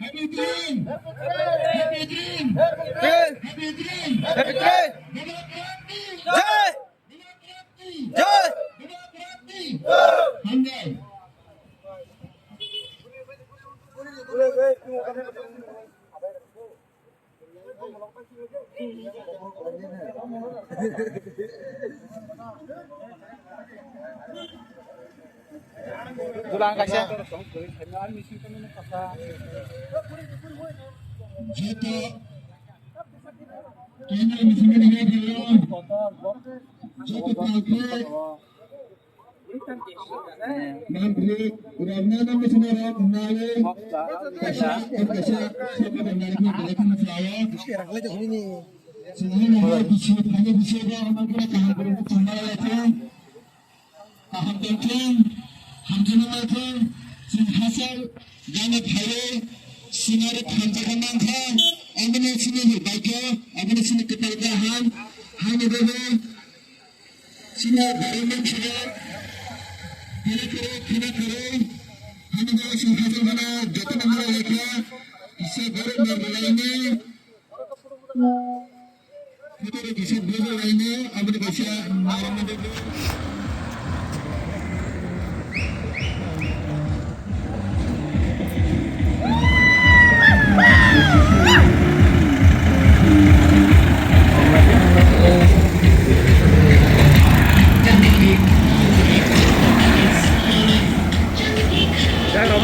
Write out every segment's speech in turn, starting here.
Happy dream! Happy dream! Happy dream! Happy dream! Jai! Jai! Handai! Tulang kasih. Jika kena misalnya dengan dia, jika pakai nanti udah mana misalnya kembali kasih siapa yang dari kita saya. Sehingga hanya bisa dia mungkin tahan berumur kembali lagi. Tahan penting, hamzah lagi. Hasil jangan hari sinari panjangan kan. Ambil sini baca, ambil sini ketegahan, hanya dulu sini beriman saja. Kira kira, hanya dulu sini hasil mana jatuh nama mereka bisa baru berlainnya. Kita bisa berlainnya, ambil baca nama dulu.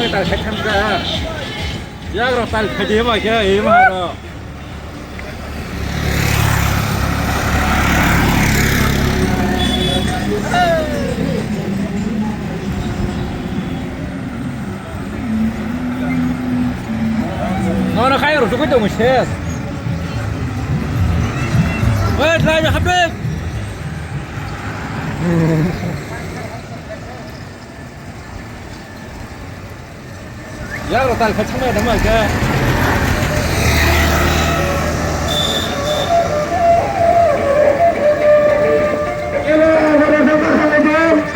Tal khách tham gia, giác rồi tal phải đi mà kia ý mà rồi. Nó khai rồi tôi có một xe. Ê, ra cho hấp đi. Giác rồi tal phải 참아야 되는 거야.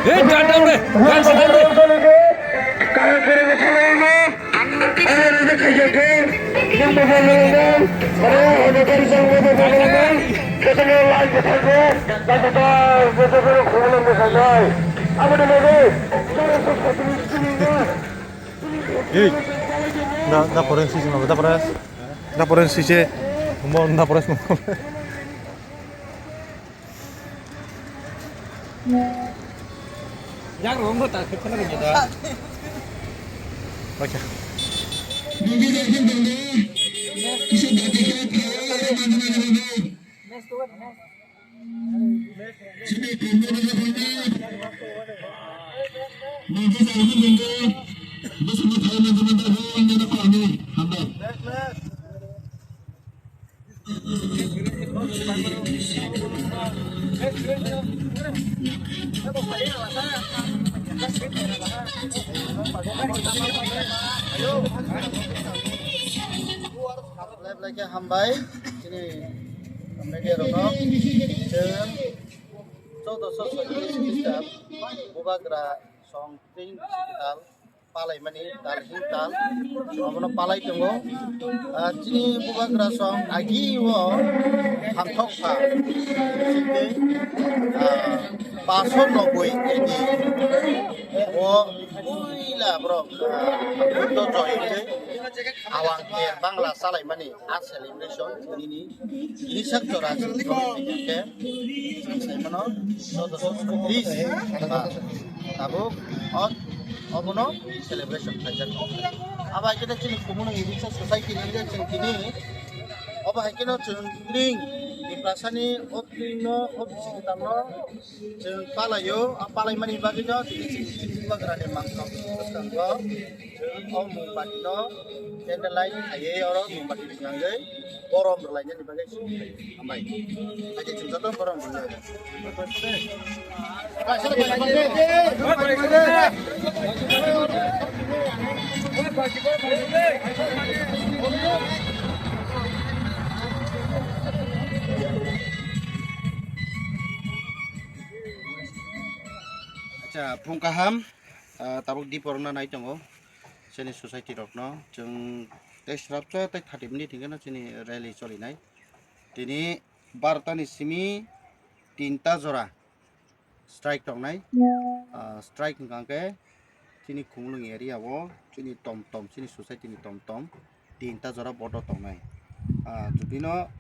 예, 간다네. 간다네. Kalau yang berhalangan, ada dari sang berhalangan, kesenangan lain berhalangan, dan tetap berhalangan kurang berhalangan. Apa namanya? Jangan sesuatu ini. Na forensi sih, na forensi sih, mau na forensi mau. giác rồi không tal khách nó gì đó. Oke. Sini Bismillah Bismillahirrahmanirrahim. Hamdan. lagi hambai sini hambai dia rono jeung coto sosok sistem bubagra song ting digital palai mani tal hintal cuma palai tunggu sini bubagra song agi wo hamthok pa sini pason noboi ini wo ila bro to joy awang ke bangla salai mani a celebration ini sak jora ke sai mano so this tabuk on obono celebration saja aba kita cini komuno ini society ini cini oba hakino cending di prasani opino opsi kita no ceng palayo apalai mani bagino di sini bagrane mangkok sekarang om mumpatino cendel lain aye orang mumpatin ngangge borom berlainnya di bagai ambai aja cuma tuh borom berlain Acha pungkaham tabuk di porna nai tongo sini society rokno jeng tes rapcha tai 30 menit hingga sini rally choli nai dini bartani simi tinta jora strike tong nai strike ngangke sini khunglung area wo sini tom tom sini society ni tom tom tinta jora bodo tong nai judino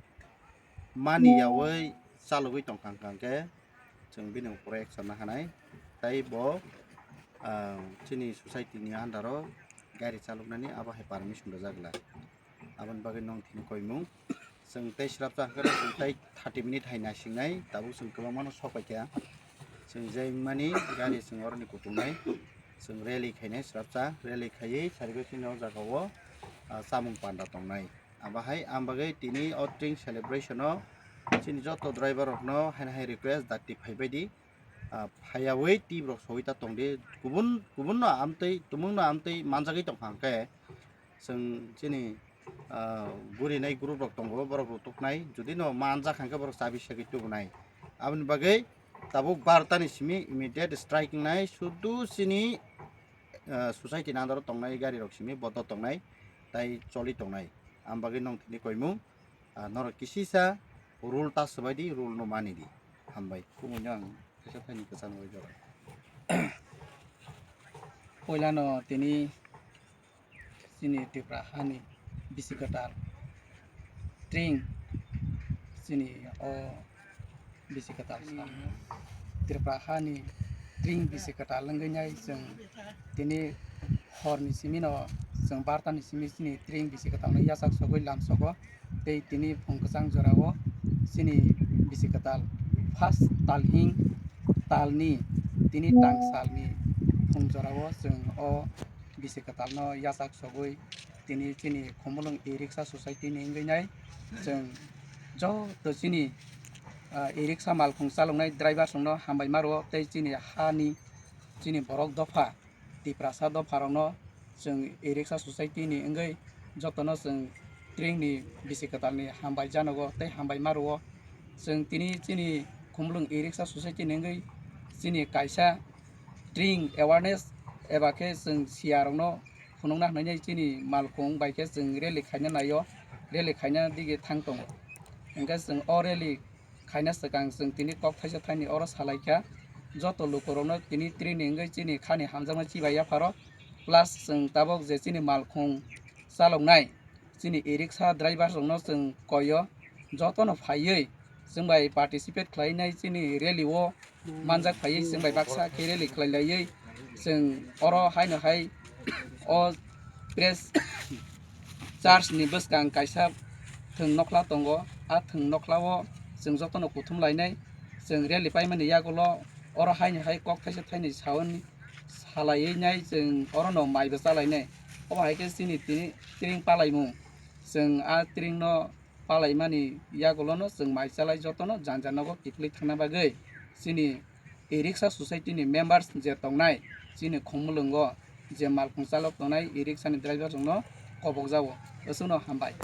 mani yawai salugui tong kangke jeng bini proyek sana hanai tai bo sini society ni andaro gari chaluknani aba hai permission dajagla aban bagai nong thini koimung seng tai srapcha kara seng tai 30 minute haina singnai tabu seng kebang mano sopaikya seng jai mani gari seng orni kutungnai seng rally khainai srapcha rally khaiye sarbe sino jagawo samung panda tongnai aba hai ambagai tini outring celebration o sini joto driver rokno haina hai request dati phaibaidi hayawai ti brok soita tongde kubun no amtei tumung no amtei manjagai tongkhangke seng sini buri nai group rok tongo borok tuknai judi no manja khangke borok sabi sagi tubnai abni bagai tabuk bartani simi immediate strike nai sudu sini society nandaro tongnai gari rok simi boto tongnai tai choli tongnai ambagai nong thini koimu nor kisisa rule ta sabaidi rule no mani di hambai kumunyang kesatani kesan wajor Poilano tini sini tiprahani bisikatar tring sini bisikatar tiprahani tring bisikatar lengganyai seng tini horni simino seng bartani sini tring bisikatar no yasak sogoi lam sogo tei tini phongkasang jorawo sini bisikatar fast talhing talni tini tangsalni phungjorawo jeng bisikatal no yasak sogoi tini chini khomolong e-rickshaw society ni ngai jeng jo to chini e-rickshaw malkhung chalongnai driver songno hambai maro tei chini hani chini borok dofa tiprasa dofa rokno jeng e-rickshaw society ni ngai jotono jeng tring ni bisikatal ni hambai janogo tei hambai maro jeng tini chini khomolong e-rickshaw society ni ngai sini kaisa drink awareness eba ke jeng siarongno phunungna hnai chini malkhung bai ke jeng rally khaina nayo rally khaina dige thangtong engka jeng rally khaina sakang jeng tini kok thaisa thaini oro salaikha joto lukorongno tini training ngai chini khani hamjama chibaya pharo plus jeng tabok je chini malkhung chalongnai chini e-rickshaw driver rongno jeng koyo jotono phaiye jeng bai participate khlainai chini rally o manjak phaiye jeng bai baksa ke rally khlailaiye jeng oro haino hai o press charge ni bwskang kaisa thung nokla tongo thung noklao jeng jotono kuthum lainai jeng rally paimani yagulo oro haino hai kok thaisa thaini sauni सालायनाय जों अरनो माइबो सालायनाय अबाहायके सिनि train पालायमु जों आ train न पालाय मानि यागलनो जों माइ सालाय जतनो जानजानागो किफ्लै थांना बागै सिनि इ रिक्सा ससाइटिनि मेम्बार्स जे तंनाय सिनि खमलंगो जे मालखं चालक तंनाय इ रिक्सानि ड्राइभार जोंनो कबक जावो असुनो हामबाय।